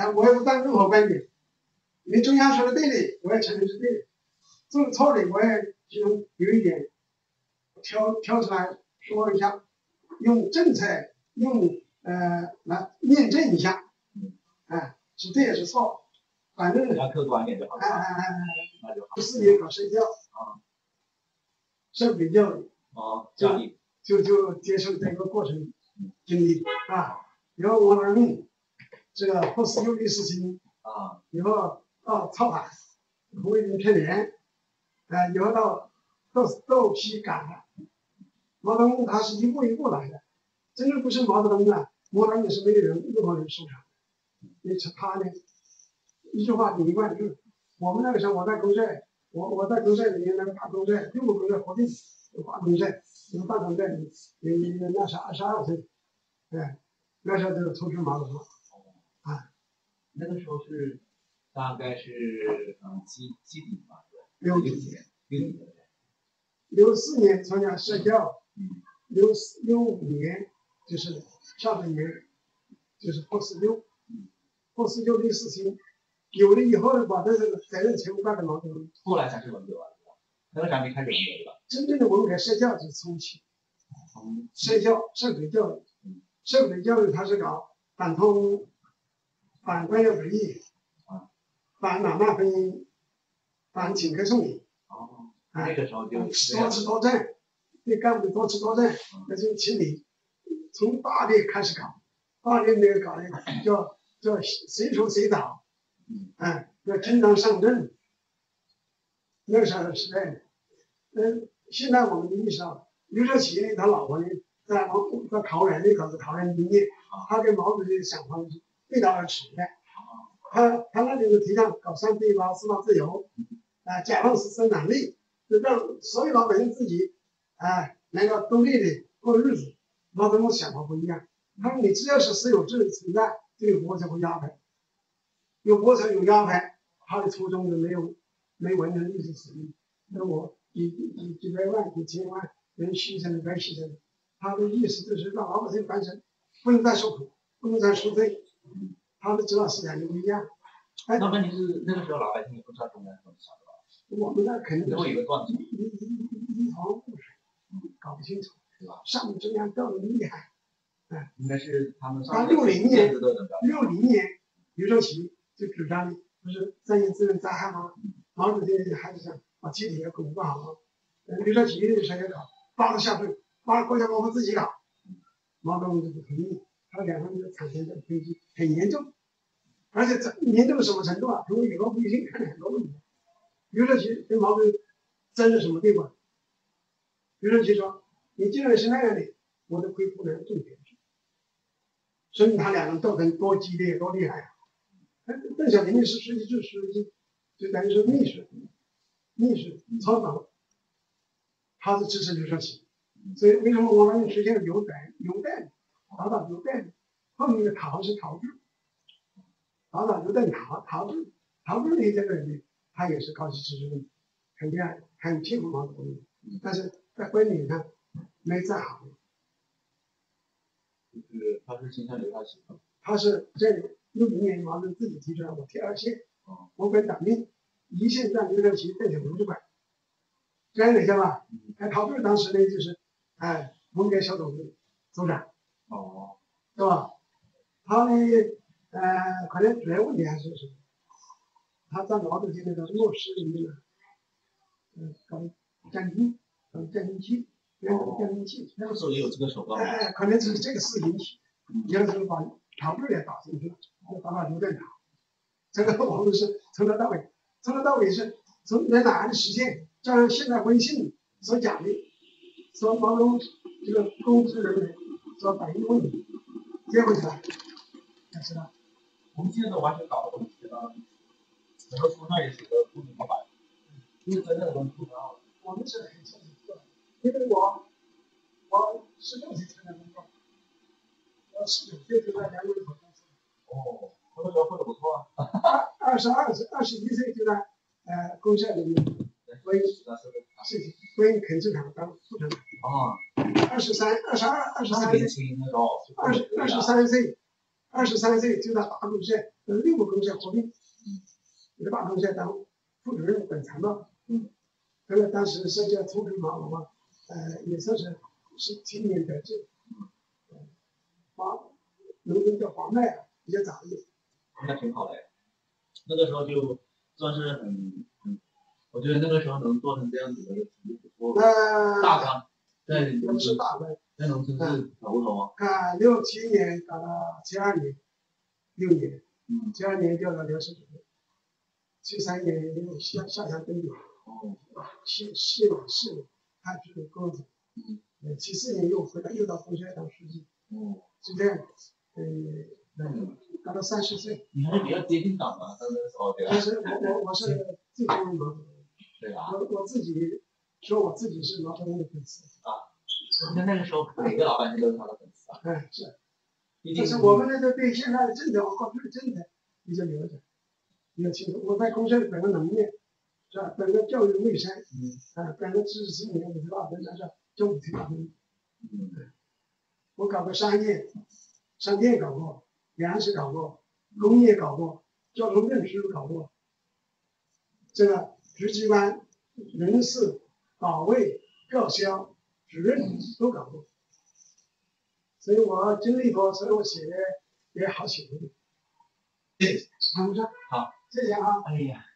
我也不当任何观点。你中央说的对的，我也承认是对的；做的错的，我也其中有一点挑出来说一下，用政策来验证一下，是对也是错，反正比较客观一点就好了。那就好。14年搞社教社会教育就接受这个过程经历然后我儿女这个post 6历事情以后到操法红卫兵骗连以后到斗批改了，毛泽东他是一步一步来的，真正不是毛泽东毛泽东也是没有任何人收场，因为他呢一句话顶一贯，就是我们那个时候我在公社，我在公社里面那个大公社6个公社合并大公社，大公社那是22岁，那时候就是出身毛泽东那个时候是大概是几底吧？60年参加社教，65年就是下半年就是post 6历事情有了以后呢，把这个责任全部怪给毛泽东。后来才是文革吧？那个时候还没开始文革对吧？真正的文革社教是初期，社会教育，社会教育它是搞反通、反官僚主义，反买卖婚姻，反请客送礼。那个时候就多吃多占，对干部多吃多占，那就是清理，从大列开始搞，大列那个搞的叫谁说谁早，要经常上阵。那个时候是这样的，现在我们意识到，刘少奇呢，他老婆呢，在桃园搞的桃园经验，他跟毛主席的想法是背道而驰的。他那里的提倡搞3对8、4大自由，解放生产力，就让所有老百姓自己能够独立的过日子。毛泽东想法不一样，他说你只要是私有制存在，就有国才会压迫，有国才有压迫，他的初衷就没完成历史使命。那我几百万、几千万人牺牲的该牺牲的，他的意思就是让老百姓翻身，不能再受苦，不能再受罪。他的指导思想就不一样。那问题是那个时候老百姓也不知道中央怎么想的吧？我们那肯定都有一个段子，一团雾水，搞不清楚，是吧？上面中央更厉害。应该是他们他60年，刘少奇就主张不是3年自然灾害吗？毛主席还是想把集体要巩固好吗？刘少奇的时候也搞8个下跪，8个国家公会自己搞，毛泽东就不同意，他两个人就产生这个分歧很严重，而且严重到什么程度啊？从以后不一定看很多问题。刘少奇跟毛泽东争到什么地步？刘少奇说：“你既然是那样的，我都恢复了重点。”所以他两人斗争多激烈多厉害啊！邓小平是书记处书记，就等于是秘书操党，他是支持刘少奇，所以为什么我们实现了纽带，打倒纽带，后面的陶是陶铸，打倒纽带陶铸的这个人呢，他也是高级知识分子，肯定很佩服毛泽东，但是在观点上没站好。就是他是倾向刘少奇，他是在60年毛泽东自己提出来，我贴2线，我管党命，1线让刘少奇、邓小平去管，这样的晓得吧？陶铸当时呢就是文革小组组长，是吧？他呢可能主要问题还是什么？他在毛主席那个落实里面搞降低器。那个时候也有这个手段吗？可能是这个事引起，有时候把陶铸也打进去了，就把他留在哪。这个我们是从头到尾是从原来的实现，像现在微信所讲的，说毛泽东这个公知人员说反映问题，接回去了，才知道。我们现在都完全搞不懂这个，很多书上也写的不明不白，因为真正的东西不知道。我们是很清楚的，因为我16岁参加工作，我19岁就在梁文口公司。那个时候混得不错啊。21岁就在公社里面为垦殖场当副厂长。23岁23岁就到大公社跟6个公社合并，给大公社当副主任本参谋。当时涉及到土地嘛，我们也算是青年得志。农村叫黄麦比较早一点。那挺好的。那个时候就算是我觉得那个时候能做成这样子的，大官在农村，在农村是搞不头啊。看67年搞到72年，6年，72年调到粮食主任，73年又下乡登点，74年派去工作，74年又到公社当书记，是这样，搞到30岁。你还是比较接近党嘛，那个时候对吧？但是我是最初毛泽东，对吧？我自己说我自己是毛泽东的粉丝啊。那个时候每个老百姓都是他的粉丝啊。是。但是我们那个对现在的政策，我过去的政策比较了解，比较清楚。我在公社里管个农业，是吧？管个教育卫生，管个知识青年58分，那是中午3分。我搞过商店搞过，粮食搞过，工业搞过，交通运输搞过，这个局机关、人事、保卫、告销、主任都搞过。所以我经历过，所以我写的也好写一点。好，谢谢啊。哎呀。